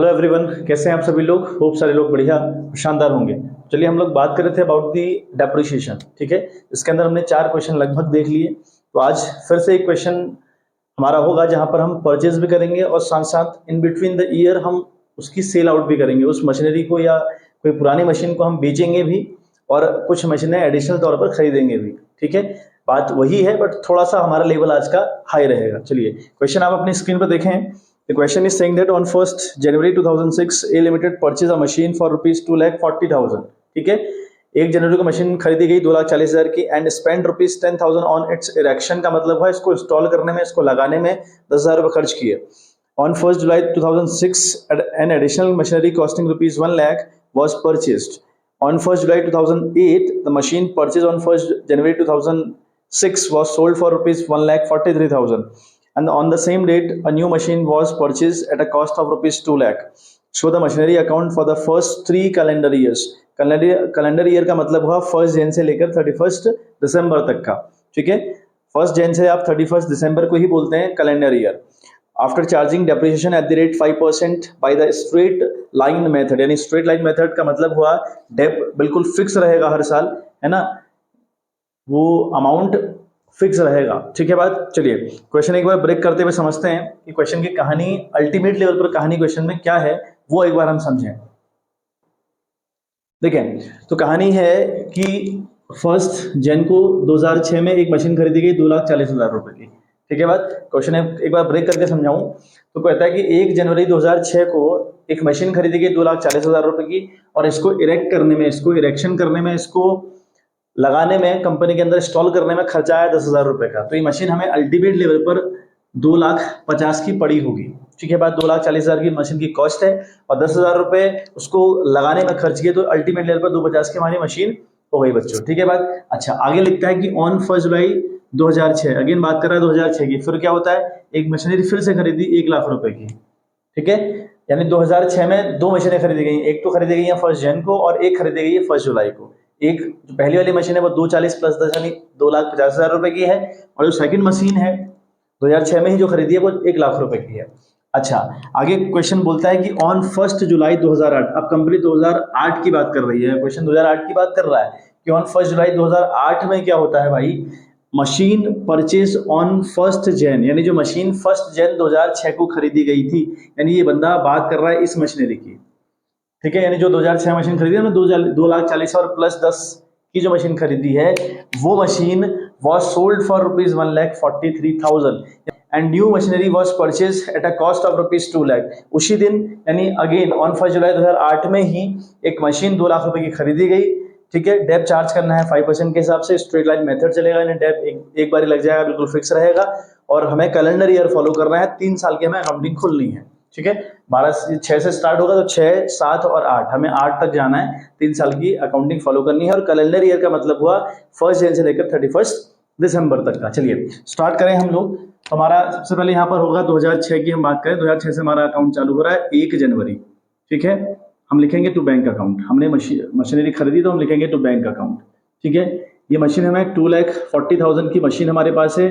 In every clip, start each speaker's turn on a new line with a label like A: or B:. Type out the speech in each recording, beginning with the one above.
A: Hello everyone, कैसे हैं आप सभी लोग। होप सारे लोग बढ़िया शानदार होंगे। चलिए हम लोग बात कर रहे थे अबाउट दी डेप्रिसिएशन। ठीक है, इसके अंदर हमने 4 क्वेश्चन लगभग देख लिए। तो आज फिर से एक क्वेश्चन हमारा होगा जहां पर हम परचेज भी करेंगे और साथ साथ इन बिटवीन द ईयर हम उसकी सेल आउट भी करेंगे। उस मशीनरी को या कोई पुरानी मशीन को हम बेचेंगे भी और कुछ मशीनें एडिशनल तौर पर खरीदेंगे भी। ठीक है, बात वही है बट थोड़ा सा हमारा लेवल आज का हाई रहेगा। चलिए क्वेश्चन आप अपनी स्क्रीन पर देखें। The question is saying that on 1st January 2006, A Limited purchased a machine for rupees 2,40,000. ठीक है, 1 जनवरी को मशीन खरीदी गई 2,40,000 की and spend rupees 10,000 on it's erection. का मतलब है इसको इंस्टॉल करने में, इसको लगाने में 10,000 रुपये खर्च किए। On 1st July 2006, an additional machinery costing rupees 1 lakh was purchased. On 1st July 2008, the machine purchased on 1st January 2006 was sold for rupees 1,43,000. And on the same date, a new machine was purchased at a cost of rupees 2 lakh. Show the machinery account for the first 3 calendar years. Calendar year का मतलब हुआ 1 जन से लेकर 31 दिसंबर तक का। ठीक है, 1 जन से आप 31 दिसंबर को ही बोलते हैं calendar year. After charging depreciation at the rate 5% by the straight line method, यानी स्ट्रेट लाइन मेथड का मतलब हुआ डेप बिल्कुल फिक्स रहेगा हर साल, है ना, वो अमाउंट फिक्स रहेगा। ठीक है बात। चलिए क्वेश्चन एक बार ब्रेक करते हुए समझते हैं कि क्वेश्चन की कहानी, अल्टीमेट लेवल पर कहानी क्वेश्चन में क्या है वो एक बार हम समझें। देखें तो कहानी है कि 1 जन को 2006 में एक मशीन खरीदी गई 2,40,000 रुपए की। ठीक है बात। क्वेश्चन एक बार ब्रेक करके समझाऊं तो कहता है कि 1 जनवरी 2006 को एक मशीन खरीदी गई 2,40,000 रुपए की और इसको इरेक्ट करने में, इसको इरेक्शन करने में, इसको लगाने में, कंपनी के अंदर इंस्टॉल करने में खर्चा आया 10,000 रुपए का। तो ये मशीन हमें अल्टीमेट लेवल पर 2,50,000 की पड़ी होगी। ठीक है बात। 2,40,000 की मशीन की कॉस्ट है और 10,000 रुपए उसको लगाने में खर्च किए, तो अल्टीमेट लेवल पर 250 की हमारी मशीन हो गई बच्चों। ठीक है बात। अच्छा, आगे लिखता है कि ऑन 1 जुलाई 2006, अगेन बात कर रहा है 2006 की। फिर क्या होता है, एक मशीनरी फिर से खरीदी 1 लाख रुपए की। ठीक है, यानी 2006 में 2 मशीनें खरीदी गई। एक तो खरीदी गई है 1 जन को और एक खरीदी गई है 1 जुलाई को। एक जो पहली वाली मशीन है वो 240 प्लस 10 यानी 2,50,000 रुपए की है और जो सेकंड मशीन है 2006 में ही जो खरीदी है वो 1 लाख रुपए की है। अच्छा, आगे क्वेश्चन बोलता है कि ऑन 1 जुलाई 2008, अब कंपनी 2008 की बात कर रही है, क्वेश्चन 2008 की बात कर रहा है कि ऑन 1 जुलाई 2008 में क्या होता है भाई, मशीन परचेज ऑन 1 जन, यानी जो मशीन 1 जन 2006 को खरीदी गई थी, यानी ये बंदा बात कर रहा है इस मशीनरी की। ठीक है, यानी जो 2006 मशीन खरीदी है ना, 2,40,000 और प्लस 10 की जो मशीन खरीदी है वो machine was sold for rupees 1,43,000 and new machinery was purchase at a cost of rupees 2 lakh. उसी दिन यानी अगेन ऑन 1 जुलाई 2008 में ही एक मशीन 2 लाख रुपए की खरीदी गई। ठीक है, डेप चार्ज करना है 5% के हिसाब से, स्ट्रेट लाइन मेथड चलेगा, यानी डेप एक बार ही लग जाएगा, बिल्कुल फिक्स रहेगा और हमें कैलेंडर ईयर फॉलो करना है। 3 साल की हमें अकाउंटिंग खोलनी है। ठीक है, 6 से स्टार्ट होगा तो 6, 7 और 8, हमें 8 तक जाना है। 3 साल की अकाउंटिंग फॉलो करनी है और कैलेंडर ईयर का मतलब हुआ 1 जन से लेकर 31 दिसंबर तक का। चलिए स्टार्ट करें हम लोग। हमारा सबसे पहले यहाँ पर होगा 2006 की हम बात करें, 2006 से हमारा अकाउंट चालू हो रहा है 1 जनवरी। ठीक है, हम लिखेंगे टू बैंक अकाउंट। हमने मशीनरी खरीदी तो हम लिखेंगे टू बैंक अकाउंट। ठीक है, ये मशीन हमें 2,40,000 की मशीन हमारे पास है,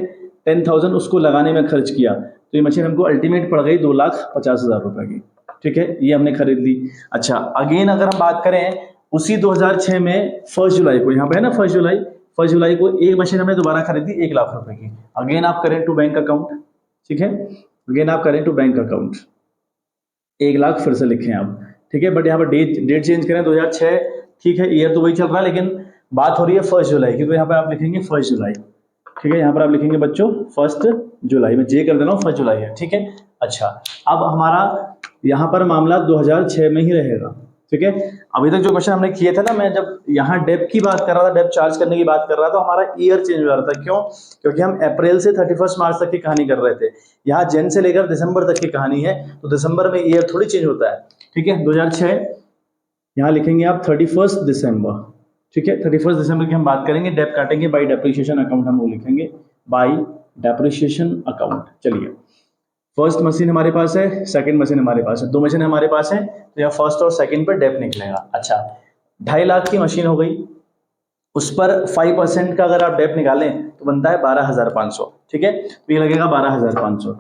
A: 10,000 उसको लगाने में खर्च किया, तो ये मशीन हमको अल्टीमेट पड़ गई 2,50,000 रुपए की। ठीक है, ये हमने खरीद ली। अच्छा, अगेन अगर हम बात करें उसी 2006 में 1 जुलाई को, यहाँ पे है ना 1 जुलाई को एक मशीन हमने दोबारा खरीदी 1 लाख रुपए की। अगेन आप करें टू बैंक अकाउंट। ठीक है, अगेन आप करें टू बैंक अकाउंट, 1 लाख फिर से लिखें आप। ठीक है, बट यहाँ पर डेट चेंज करें 2006। ठीक है, ईयर तो वही चल रहा है लेकिन बात हो रही है 1 जुलाई की, तो यहाँ पे आप लिखेंगे 1 जुलाई। ठीक है, यहाँ पर आप लिखेंगे बच्चों 1 जुलाई, में जे कर देना हूँ, 1 जुलाई है। ठीक है, अच्छा अब हमारा यहाँ पर मामला 2006 में ही रहेगा। ठीक है, अभी तक जो क्वेश्चन हमने किए थे ना, मैं जब यहाँ डेप की बात कर रहा था, डेप चार्ज करने की बात कर रहा था, हमारा ईयर चेंज हो रहा था। क्यों? क्योंकि हम अप्रैल से 31 मार्च तक की कहानी कर रहे थे। यहाँ जन से लेकर दिसंबर तक की कहानी है, तो दिसंबर में ईयर थोड़ी चेंज होता है। ठीक है, 2006 यहाँ लिखेंगे आप 31 दिसंबर। ठीक है, 31 दिसंबर की हम बात करेंगे, डेप काटेंगे, बाई डेप्रिसिएशन अकाउंट हम लोग लिखेंगे, बाई डेप्रिसिएशन अकाउंट। चलिए, फर्स्ट मशीन हमारे पास है, सेकंड मशीन हमारे पास है, 2 मशीन हमारे पास है, तो यहाँ फर्स्ट और सेकंड पे डेप निकलेगा। अच्छा, 2.5 लाख की मशीन हो गई, उस पर 5% का अगर आप डेप निकालें तो बनता है 12,500। ठीक है, तो ये लगेगा 12,500।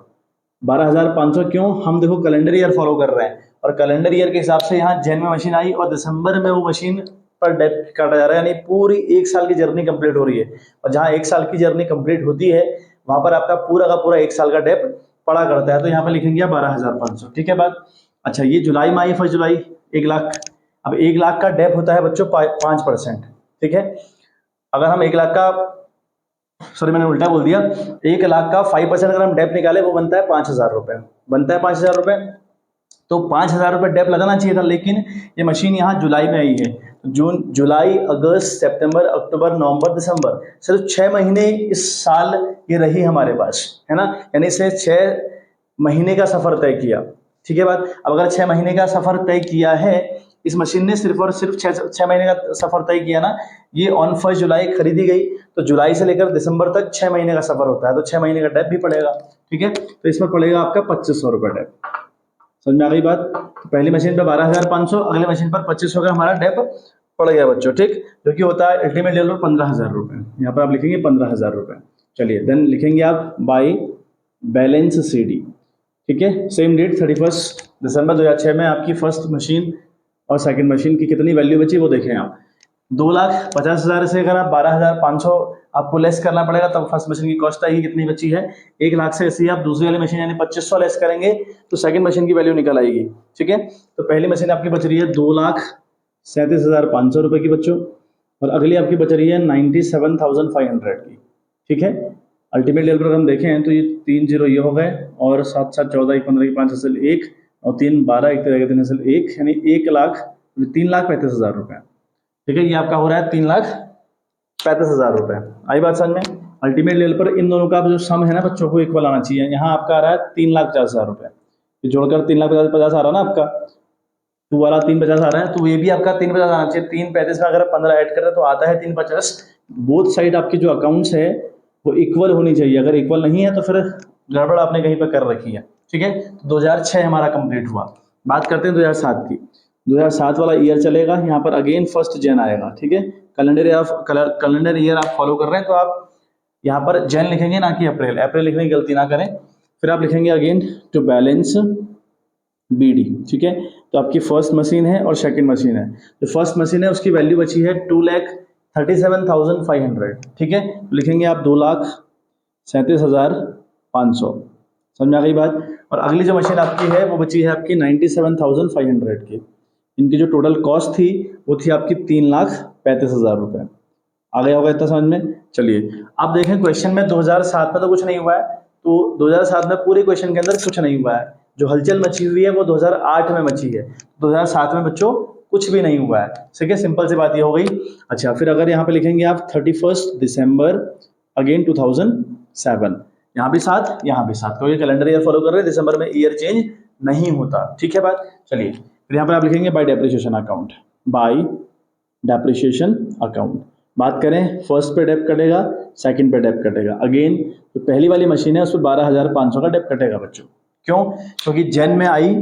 A: 12,500 क्यों? हम देखो कैलेंडर ईयर फॉलो कर रहे हैं और कैलेंडर ईयर के हिसाब से यहाँ जैन में मशीन आई और दिसंबर में वो मशीन पर डेप काटा जा रहा है, यानी पूरी 1 साल की जर्नी कंप्लीट हो रही है। और जहाँ 1 साल की जर्नी कंप्लीट होती है वहां पर आपका पूरा का पूरा 1 साल का डेप पड़ा करता है। तो यहाँ पर लिखेंगे आप 12,500। ठीक है बात। अच्छा, ये जुलाई में आई 1 जुलाई 1 लाख। अब 1 लाख का डेप होता है बच्चों 5%। ठीक है, अगर हम 1 लाख का, सॉरी मैंने उल्टा बोल दिया, 1 लाख का 5% अगर हम डेप निकाले वो बनता है 5,000 रुपए, बनता है 5,000 रुपए। तो 5,000 रुपए डेप लगाना चाहिए था, लेकिन ये मशीन यहाँ जुलाई में आई है। जून, जुलाई, अगस्त, सितंबर, अक्टूबर, नवंबर, दिसंबर, सिर्फ 6 महीने इस साल ये रही हमारे पास, है ना। यानी इसने 6 महीने का सफर तय किया। ठीक है बात। अब अगर 6 महीने का सफर तय किया है इस मशीन ने, सिर्फ और सिर्फ 6 महीने का सफर तय किया ना, ये ऑन 1 जुलाई खरीदी गई, तो जुलाई से लेकर दिसंबर तक 6 महीने का सफर होता है, तो 6 महीने का डेप भी पड़ेगा। ठीक है, तो इसमें पड़ेगा आपका 2,500 रुपये डेप। समझ में आ गई बात। तो पहली मशीन पर 12,500, अगले मशीन पर 2,500 का हमारा डेप पड़ गया बच्चों। ठीक, जो कि होता है अल्टीमेट लेवल पर 15,000 रुपये। यहाँ पर आप लिखेंगे 15,000 रुपये। चलिए देन लिखेंगे आप बाई बैलेंस CD। ठीक है, सेम डेट 31 दिसंबर 2006 में आपकी फर्स्ट मशीन और सेकंड मशीन की कितनी वैल्यू बची वो देखें आप। 2,50,000 से अगर आप 12,500 आपको लेस करना पड़ेगा, तब फर्स्ट मशीन की कॉस्ट आएगी, कितनी बची है 1 लाख से। ऐसे ही आप दूसरी वाली मशीन यानी 2,500 लेस करेंगे तो सेकंड मशीन की वैल्यू निकल आएगी। ठीक है, तो पहली मशीन आपकी बच रही है 2,37,500 रुपए की बच्चों, और अगली आपकी बच रही है 97,500 की। ठीक है, अल्टीमेट लेवल पर हम देखें तो ये 3 0 ये हो गए, और 7 7 14 1 15 5 असल 1 और 3 12 1 13 3 असल 1, यानी 3,35,000 रुपए। ठीक है, ये आपका हो रहा है 3,35,000 रुपए। आई बात समझ में। अल्टीमेट लेवल पर इन दोनों का जो सम है ना बच्चों को इक्वल आना चाहिए। यहाँ आपका आ रहा है 3,50,000 रुपए, जोड़कर 3,50,000 आ रहा है ना आपका, टू वाला 3,50 आ रहा है, तो ये भी आपका 3,50 आना चाहिए। 3,35 में अगर 15 ऐड करें तो आता है 3,50। बोथ साइड आपकी जो अकाउंट्स है वो इक्वल होनी चाहिए, अगर इक्वल नहीं है तो फिर गड़बड़ आपने कहीं पर कर रखी है। ठीक है, तो 2006 हमारा कंप्लीट हुआ। बात करते हैं 2007 की। 2007 वाला ईयर चलेगा, यहाँ पर अगेन 1 जैन आएगा। ठीक है, कैलेंडर ईयर आप फॉलो कर रहे हैं तो आप यहाँ पर जैन लिखेंगे ना कि अप्रैल। अप्रैल लिखने की गलती ना करें। फिर आप लिखेंगे अगेन टू बैलेंस BD। ठीक है, तो आपकी फर्स्ट मशीन है और सेकंड मशीन है। जो फर्स्ट मशीन है उसकी वैल्यू बची है 2,37,500। ठीक है, तो लिखेंगे आप 2,37,500। समझ आ गई बात। और अगली जो मशीन आपकी है वो बची है आपकी 97,500 की। इनकी जो टोटल कॉस्ट थी वो थी आपकी 3,35,000 रुपये। आ गया होगा इतना समझ में। चलिए आप देखें क्वेश्चन में 2007 में तो कुछ नहीं हुआ है, तो 2007 में पूरे क्वेश्चन के अंदर कुछ नहीं हुआ है। जो हलचल मची हुई है वो 2008 में मची है, 2007 में बच्चों कुछ भी नहीं हुआ है। ठीक है, सिंपल सी बात ये हो गई। अच्छा, फिर अगर यहाँ पे लिखेंगे आप 31 दिसंबर अगेन 2007, यहाँ भी 7 यहाँ भी 7, क्योंकि कैलेंडर ईयर फॉलो कर रहे हैं, दिसंबर में ईयर चेंज नहीं होता। ठीक है बात। चलिए फिर यहाँ पर आप लिखेंगे bye depreciation account. Bye depreciation account बात करें, फर्स्ट पे डेप कटेगा, सेकंड पे डेप कटेगा। अगेन तो पहली वाली मशीन है उस पर 12,500 का डेप कटेगा बच्चों। क्यों? क्योंकि जैन में आई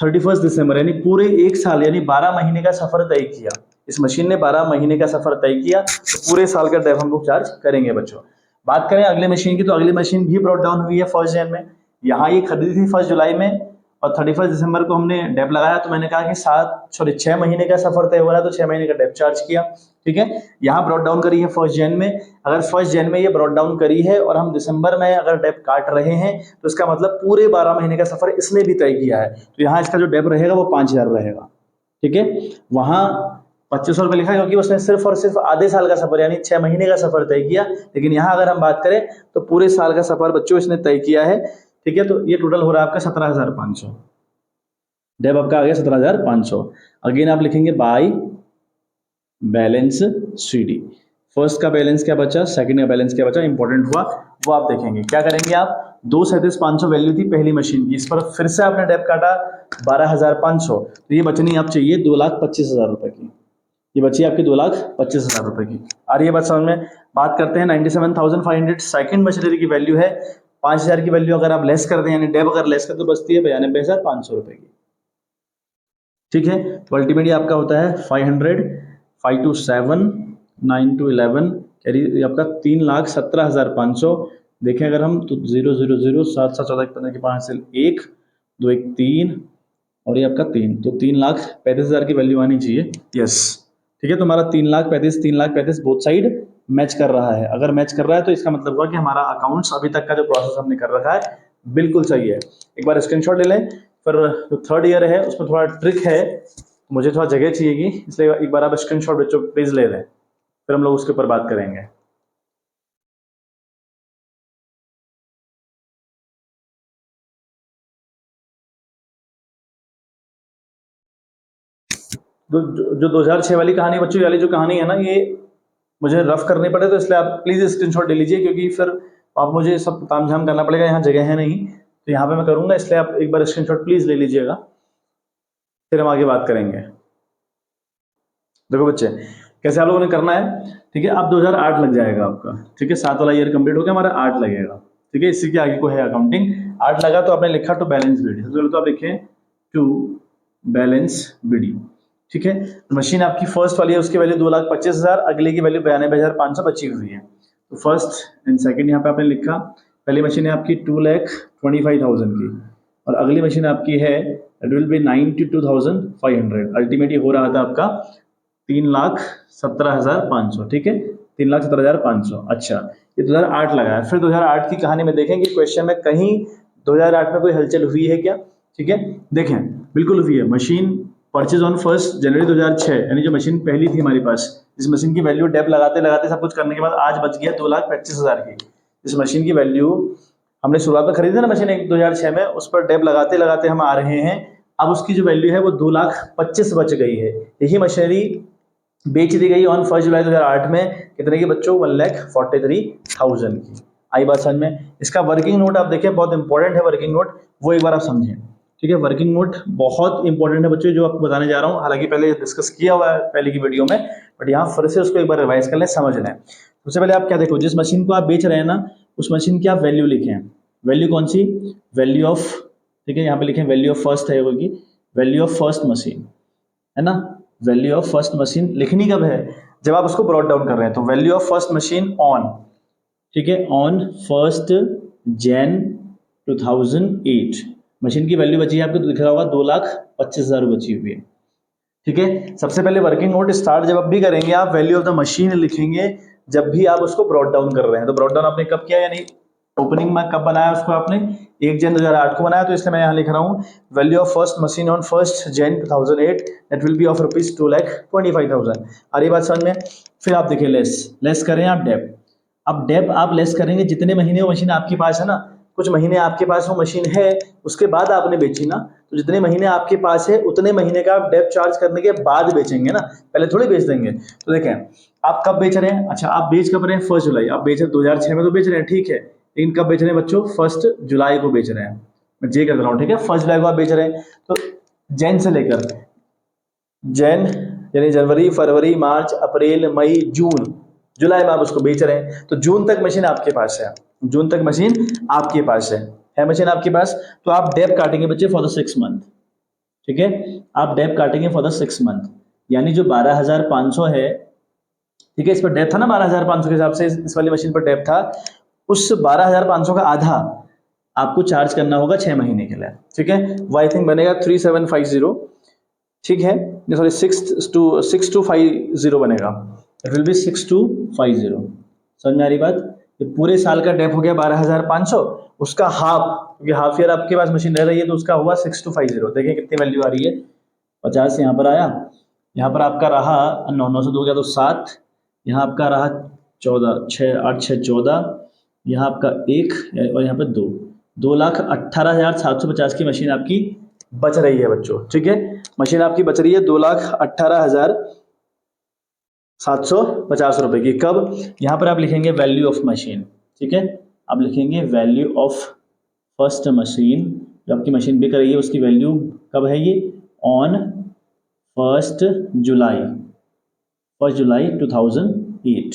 A: 31 दिसंबर, यानी पूरे 1 साल यानी 12 महीने का सफर तय किया। इस मशीन ने 12 महीने का सफर तय किया, तो पूरे साल का डेप हम लोग चार्ज करेंगे बच्चों। बात करें अगले मशीन की, तो अगली मशीन भी ब्रॉट डाउन हुई है 1 जैन में। यहाँ ये खरीदी थी 1 जुलाई में और 31 दिसंबर को हमने डेप लगाया, तो मैंने कहा कि 6 महीने का सफर तय हो रहा है तो 6 महीने का डेप चार्ज किया। ठीक है, यहाँ ब्रॉट डाउन करी है 1 जैन में। अगर 1 जैन में ये ब्रॉट डाउन करी है और हम दिसंबर में अगर डेप काट रहे हैं तो इसका मतलब पूरे 12 महीने का सफर इसने भी तय किया है, तो यहाँ इसका जो डेप रहेगा वो 5,000 रहेगा। ठीक है, वहां 2,500 रुपये लिखा है क्योंकि उसने सिर्फ और सिर्फ आधे साल का सफर यानी 6 महीने का सफर तय किया, लेकिन यहाँ अगर हम बात करें तो पूरे साल का सफर बच्चों इसने तय किया है। ठीक है, तो ये टोटल हो रहा है आपका 17,500। डेप आपका आ गया 17,500। अगेन आप लिखेंगे बाय बैलेंस CD। फर्स्ट का बैलेंस क्या बचा, सेकंड का बैलेंस क्या बचा, इंपॉर्टेंट हुआ वो आप देखेंगे। क्या करेंगे आप, 2,37,500 वैल्यू थी पहली मशीन की, इस पर फिर से आपने डेप काटा 12,500, तो ये बचनी आप चाहिए 2,25,000 रुपए की। ये बची आपकी 2,25,000 रुपए की। आ रही है बात समझ में। बात करते हैं 97,500 सेकंड मशीनरी की वैल्यू है। 5,000 की वैल्यू अगर आप लेस कर दें यानी डेप अगर लेस कर तो बचती है 92,500 रुपए की। ठीक है, तो अल्टीमेटली आपका होता है 500, 5 to 7, 9 to 11 कैरी आपका 3,17,500। देखें अगर हम तो 0 0 0 7 7 14 15 के 5 से 1 2 1 3 और ये आपका 3, तो 3,35,000 की वैल्यू आनी चाहिए। यस, ठीक है, तो हमारा 3,35,000 बोथ साइड मैच कर रहा है। अगर मैच कर रहा है तो इसका मतलब हुआ कि हमारा अकाउंट्स अभी तक का जो प्रोसेस हमने कर रखा है बिल्कुल सही है। एक बार स्क्रीनशॉट ले लें। फिर जो थर्ड ईयर है उसमें थोड़ा ट्रिक है, मुझे थोड़ा जगह चाहिएगी, इसलिए एक बार आप स्क्रीनशॉट बच्चों प्लीज ले लें, फिर हम लोग उसके ऊपर बात करेंगे। जो 2006 वाली कहानी बच्चों, वाली जो कहानी है ना, ये मुझे रफ करनी पड़े तो इसलिए आप प्लीज स्क्रीनशॉट ले लीजिए, क्योंकि फिर आप मुझे सब तामझाम करना पड़ेगा, यहाँ जगह है नहीं, तो यहाँ पे मैं करूंगा, इसलिए आप एक बार स्क्रीनशॉट प्लीज ले लीजिएगा, फिर हम आगे बात करेंगे। देखो बच्चे, कैसे आप लोगों ने करना है, ठीक है, अब 2008 लग जाएगा आपका, ठीक है, 7 वाला ईयर कंप्लीट हो गया, हमारा 8 लगेगा, ठीक है, इसी के आगे को है अकाउंटिंग। 8 लगा तो आपने लिखा टू बैलेंस बीडी, सबसे पहले तो आप लिखे टू बैलेंस बीडी, ठीक है। मशीन आपकी फर्स्ट वाली है, उसकी वैल्यू 2,25,000, अगले की वैल्यू 92,500 बची हुई है, तो फर्स्ट एंड सेकंड यहाँ पे आपने लिखा। पहली मशीन है आपकी 2,25,000 की, और अगली मशीन आपकी है इट विल बी 92,500, अल्टीमेटली हो रहा था आपका 3,17,500, ठीक है, 3,17,500। अच्छा, ये 2008 लगा है। फिर 2008 की कहानी में देखेंगे क्वेश्चन में कहीं 2008 में कोई हलचल हुई है क्या, ठीक है, देखें, बिल्कुल हुई है। मशीन परचेज ऑन 1 जनवरी 2006, यानी जो मशीन पहली थी हमारी पास, इस मशीन की वैल्यू डेप लगाते लगाते सब कुछ करने के बाद आज बच गया 2,25,000 की। इस मशीन की वैल्यू हमने शुरुआत में खरीदी ना मशीन 2006 में, उस पर डेप लगाते लगाते हम आ रहे हैं, अब उसकी जो वैल्यू है वो 2,25,000 बच गई है। यही मशीनरी बेच दी गई ऑन 1 जुलाई 2008 में, कितने की बच्चों, 1,43,000 की। आई बात समझ में। इसका वर्किंग नोट आप देखें, बहुत इंपॉर्टेंट है वर्किंग नोट, वो एक बार आप समझें, ठीक है। वर्किंग नोट बहुत इंपॉर्टेंट है बच्चों, जो आपको बताने जा रहा हूँ, हालांकि पहले डिस्कस किया हुआ है पहले की वीडियो में, बट यहाँ फिर से उसको एक बार रिवाइज कर लें, समझ लें। सबसे पहले आप क्या देखो, जिस मशीन को आप बेच रहे हैं ना, उस मशीन की आप वैल्यू लिखें। वैल्यू कौन सी, वैल्यू ऑफ, ठीक है, यहाँ पे लिखें वैल्यू ऑफ फर्स्ट है, होगी वैल्यू ऑफ फर्स्ट मशीन, है ना। वैल्यू ऑफ फर्स्ट मशीन लिखनी कब है, जब आप उसको ब्रॉट डाउन कर रहे हैं, तो value of first machine on, ठीक है, ऑन 1 Jan 2008 मशीन की वैल्यू बची है आपको, तो दिख रहा होगा 2,25,000 बची हुई है, ठीक है। सबसे पहले वर्किंग नोट स्टार्ट जब भी करेंगे आप वैल्यू ऑफ द मशीन लिखेंगे, जब भी आप उसको ब्रॉट डाउन कर रहे हैं। तो ब्रॉट डाउन आपने कब किया, यानी ओपनिंग में कब बनाया उसको आपने, 1 जन 2008 को बनाया, तो इसलिए मैं यहाँ लिख रहा हूँ value of first machine on 1 Jan 2008 that will be of ₹2,25,000। आ रही बात समझ में। फिर आप देखिए लेस करें आप डेप। अब डेप आप लेस करेंगे, जितने महीने वो मशीन आपके पास है ना, कुछ महीने आपके पास वो मशीन है, उसके बाद आपने बेची ना, तो जितने महीने आपके पास है उतने महीने का आप डेप चार्ज करने के बाद बेचेंगे ना, पहले थोड़ी बेच देंगे। तो देखें आप कब बेच रहे हैं, अच्छा आप बेच कब रहे हैं, 1 जुलाई, आप बेच रहे 2006 में तो बेच रहे हैं, ठीक है, लेकिन कब बेच रहे हैं बच्चों, 1 जुलाई को बेच रहे हैं, मैं जे कर रहा हूँ, ठीक है, 1 जुलाई को आप बेच रहे हैं, तो जैन से लेकर जैन यानी जनवरी, फरवरी, मार्च, अप्रैल, मई, जून, जुलाई में आप उसको बेच रहे हैं, तो जून तक मशीन आपके पास है, जून तक मशीन आपके पास है मशीन आपके पास, तो आप डेप काटेंगे बच्चे फॉर द 6 मंथ, ठीक है, आप डेप काटेंगे फॉर द 6 मंथ, यानी जो 12,500 है, ठीक है, इस पर डेप था ना 12,500 के हिसाब से, इस वाली मशीन पर डेप था, उस 12,500 का आधा आपको चार्ज करना होगा 6 महीने के लिए, ठीक है, वो आई थिंक बनेगा 3,750, ठीक है, सॉरी 6,250 बनेगा, इट विल बी 6,250। समझ में आ रही बात। ये पूरे साल का डेप हो गया 12,500, उसका हाफ, क्योंकि हाफ ईयर आपके पास मशीन रह रही है, तो उसका हुआ 6,250। देखिए कितनी वैल्यू आ रही है, 50 यहाँ पर आया, यहाँ पर आपका रहा 9 से 2 गया तो 7, यहाँ आपका रहा 14, 6 8 6 14, यहाँ आपका 1 और यहाँ पर 2,18,750 की मशीन आपकी बच रही है बच्चों, ठीक है, मशीन आपकी बच रही है 2,18,750 रुपए की। कब, यहाँ पर आप लिखेंगे वैल्यू ऑफ मशीन, ठीक है, आप लिखेंगे वैल्यू ऑफ फर्स्ट मशीन, जो आपकी मशीन बिक रही है उसकी वैल्यू कब है ये, ऑन 1 जुलाई 2008,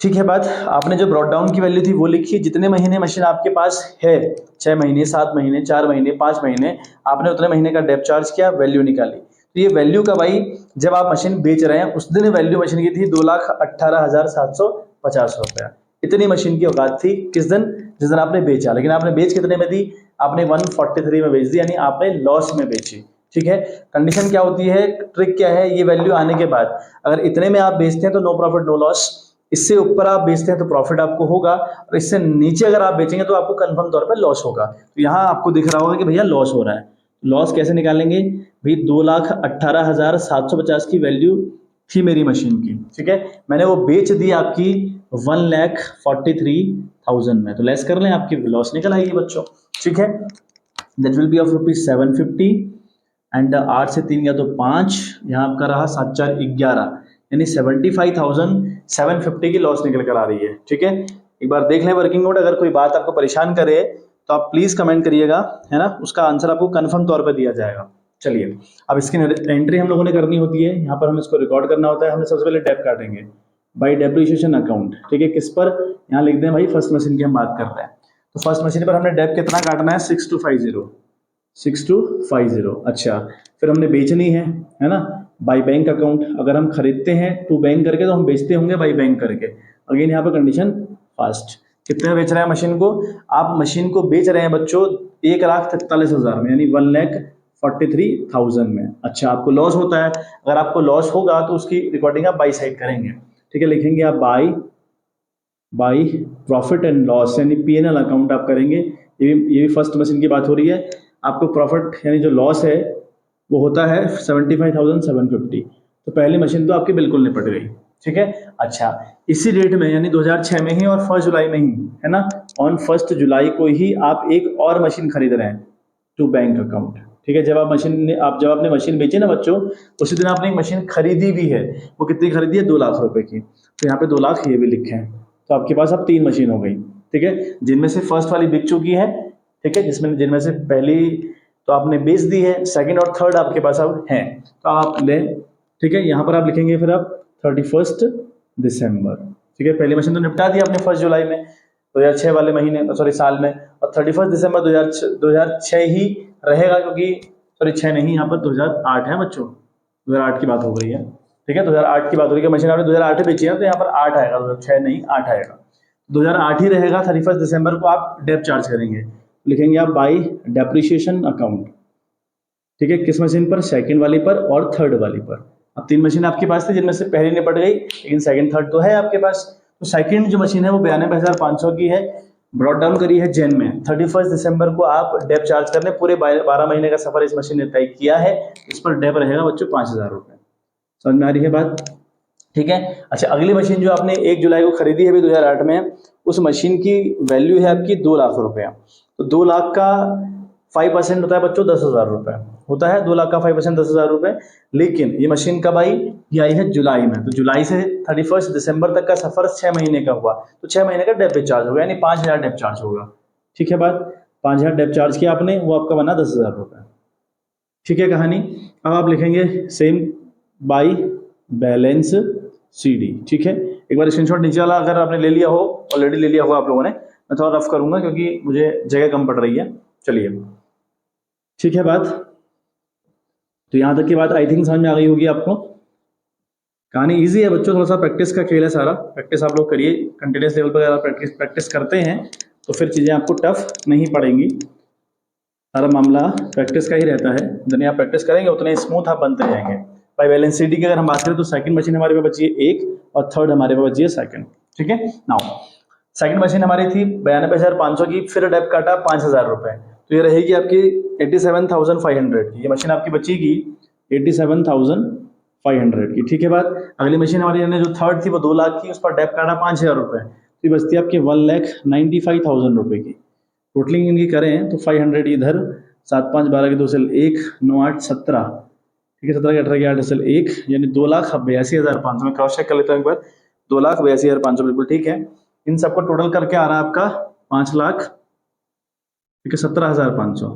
A: ठीक है। बात आपने जो ब्रॉट डाउन की वैल्यू थी वो लिखी, जितने महीने मशीन आपके पास है, 6 महीने, 7 महीने, 4 महीने, 5 महीने, आपने उतने महीने का डेप चार्ज किया, वैल्यू निकाली, तो ये वैल्यू कब आई, जब आप मशीन बेच रहे हैं, उस दिन वैल्यू मशीन की थी 2,18,750 रुपया। इतनी मशीन की औकात थी किस दिन, जिस दिन आपने बेचा, लेकिन आपने बेच कितने में दी, आपने 143 में बेच दी, यानी आपने लॉस में बेची। ठीक है, कंडीशन क्या होती है, ट्रिक क्या है, ये वैल्यू आने के बाद अगर इतने में आप बेचते हैं तो नो प्रॉफिट नो लॉस, इससे ऊपर आप बेचते हैं तो प्रॉफिट आपको होगा, और इससे नीचे अगर आप बेचेंगे तो आपको कंफर्म तौर पर लॉस होगा। तो यहाँ आपको दिख रहा होगा कि भैया लॉस हो रहा है। लॉस कैसे निकालेंगे भाई, 2,18,750 की वैल्यू थी मेरी मशीन की। ठीक है, मैंने वो बेच दी आपकी 1,43,000 में, तो लेस कर लें, आपकी लॉस निकल आएगी बच्चों। ठीक है, that will be of ₹750 and 8 से 3 गया तो 5, यहाँ आपका रहा 7 4 11, यानी 75,750 की लॉस निकल कर आ रही है। ठीक है, एक बार देख लें वर्किंग नोट, अगर कोई बात आपको परेशान करे तो आप प्लीज कमेंट करिएगा, है ना, उसका आंसर आपको कंफर्म तौर पे दिया जाएगा। चलिए, अब इसकी एंट्री हम लोगों ने करनी होती है, यहाँ पर हमें इसको रिकॉर्ड करना होता है। हमने सबसे पहले डेप काटेंगे बाई डेप्रिसिएशन अकाउंट। ठीक है, किस पर, यहाँ लिख दें भाई फर्स्ट मशीन की हम बात कर रहे हैं, तो फर्स्ट मशीन पर हमने डेप कितना काटना है, 6250। अच्छा, फिर हमने बेचनी है ना, बाई बैंक अकाउंट। अगर हम खरीदते हैं टू बैंक करके तो हम बेचते होंगे बाई बैंक करके। अगेन यहाँ पर कंडीशन फास्ट, कितने में बेच रहे हैं मशीन को, आप मशीन को बेच रहे हैं बच्चों 1,43,000 में, यानी 1,43,000 में। अच्छा, आपको लॉस होता है, अगर आपको लॉस होगा तो उसकी रिकॉर्डिंग आप बाई साइड करेंगे। ठीक है, लिखेंगे आप बाई प्रॉफिट एंड लॉस, यानी P&L अकाउंट आप करेंगे। ये भी फर्स्ट मशीन की बात हो रही है। आपको प्रॉफिट यानी जो लॉस है वो होता है 75,750, तो पहली मशीन तो आपकी बिल्कुल निपट गई। ठीक है, अच्छा, इसी डेट में यानी 2006 में ही और 1 जुलाई में ही, है ना, ऑन 1 जुलाई को ही आप एक और मशीन खरीद रहे हैं टू बैंक अकाउंट। ठीक है, जब आपने मशीन बेची ना बच्चों, उसी दिन आपने एक मशीन खरीदी भी है। वो कितनी खरीदी है, 2 लाख रुपए की, तो यहाँ पे 2 लाख ये भी लिखे हैं, तो आपके पास अब 3 मशीन हो गई। ठीक है, जिनमें से फर्स्ट वाली बिक चुकी है, ठीक है, जिनमें से पहली तो आपने बेच दी है, सेकंड और थर्ड आपके पास अब है, तो आप ले। ठीक है, यहाँ पर आप लिखेंगे फिर आप 31 दिसंबर। ठीक है, पहली मशीन तो निपटा दी आपने 1 जुलाई में 2006 वाले महीने, सॉरी साल में, और 31 दिसंबर 2006 ही रहेगा, क्योंकि सॉरी 6 नहीं, यहाँ पर 2008 है बच्चों, 2008 की बात हो गई है। ठीक है, 2008 की बात हो रही है, मशीन आपने 2008 बेची है तो यहाँ पर 8 आएगा, 2006 नहीं 8 आएगा, 2008 ही रहेगा। 31 दिसंबर को आप डेप चार्ज करेंगे, लिखेंगे आप बाई डेप्रिसिएशन अकाउंट। ठीक है, किस मशीन पर, सेकंड वाली पर और थर्ड वाली पर। अब 3 मशीन आपके पास थी, जिनमें से पहली निपट गई, लेकिन सेकंड थर्ड तो है आपके पास। तो सेकंड जो मशीन है वो 92,500 की है, ब्रॉड डाउन करी है जैन में। 31 दिसंबर को आप डेप चार्ज करने, पूरे 12 महीने का सफर इस मशीन ने तय किया है, इस पर डेप रहेगा बच्चों 5,000 रुपये। समझ में आ रही है बात? ठीक है, अच्छा, अगली मशीन जो आपने 1 जुलाई को खरीदी है अभी 2008 में, उस मशीन की वैल्यू है आपकी 2 लाख रुपया। तो 2 लाख का 5% होता है बच्चों 10,000 रुपये होता है, 2 लाख का 5% 10,000 रुपये। लेकिन ये मशीन कब आई, ये आई है जुलाई में, तो जुलाई से 31 दिसंबर तक का सफर 6 महीने का हुआ, तो 6 महीने का डेप चार्ज होगा, यानी 5,000 डेप चार्ज होगा। ठीक है बात, 5,000 डेप चार्ज किया आपने, वो आपका बना 10,000 रुपये। ठीक है कहानी, अब आप लिखेंगे सेम बाई बैलेंस CD। ठीक है, एक बार स्क्रीनशॉट नीचे वाला अगर आपने ले लिया हो, ऑलरेडी ले लिया होगा आप लोगों ने, मैं थोड़ा रफ करूंगा क्योंकि मुझे जगह कम पड़ रही है। चलिए, ठीक है बात, तो यहां तक की बात आई थिंक समझ में आ गई होगी आपको। कहानी इजी है बच्चों, थोड़ा सा प्रैक्टिस का खेल है, सारा प्रैक्टिस आप लोग करिए, कंटिन्यूस लेवल पर अगर प्रैक्टिस करते हैं तो फिर चीज़ें आपको टफ नहीं पड़ेंगी। सारा मामला प्रैक्टिस का ही रहता है, जितनी आप प्रैक्टिस करेंगे उतने स्मूथ आप बनते जाएंगे। बाई बैलेंस CD की अगर हम बात करें तो सेकंड मशीन हमारे पे बची है 1 और थर्ड हमारे पे बची है सेकंड। ठीक है, नाउ सेकंड मशीन हमारी थी 92,500 की, फिर डेप काटा 5,000 रुपये, तो ये रहेगी आपकी 87,500 की, ये मशीन आपकी बचेगी 87,500 की। ठीक है बात, अगली मशीन हमारी जो थर्ड थी वो 2 लाख की, उस पर डेप काटा 5,000 रुपये, तो ये बचती है आपकी 1,95,000 रुपये की। टोटलिंग इनकी करें तो 500 इधर, 7 5 12 के 2 से 1 9 8 17, ठीक है, 17 के 18 के 8 से 1, यानी 2,82,500 में क्रॉस चेक कर लेता हूँ एक बार, 2,82,500 बिल्कुल ठीक है। इन सबको टोटल करके आ रहा है आपका 5 लाख, ठीक है, 17,500,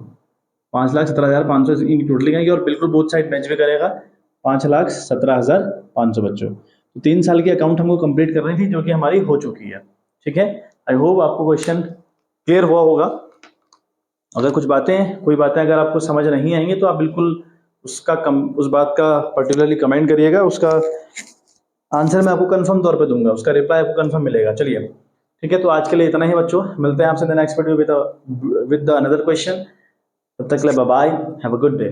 A: 5,17,500 इनकी टोटलिंग आएगी, और बिल्कुल बोथ साइड मैच भी करेगा, 5,17,500 बच्चों। तो 3 साल की अकाउंट हमको कंप्लीट करनी थी, जो कि हमारी हो चुकी है। ठीक है, आई होप आपको क्वेश्चन क्लियर हुआ होगा। अगर कोई बातें अगर आपको समझ नहीं आएंगी तो आप बिल्कुल उस बात का पर्टिकुलरली कमेंट करिएगा, उसका आंसर मैं आपको कंफर्म तौर पे दूंगा, उसका रिप्लाई आपको कंफर्म मिलेगा। चलिए, ठीक है, तो आज के लिए इतना ही बच्चों, मिलते हैं आपसे next video with the another question. तब तक के लिए bye bye, have a good day.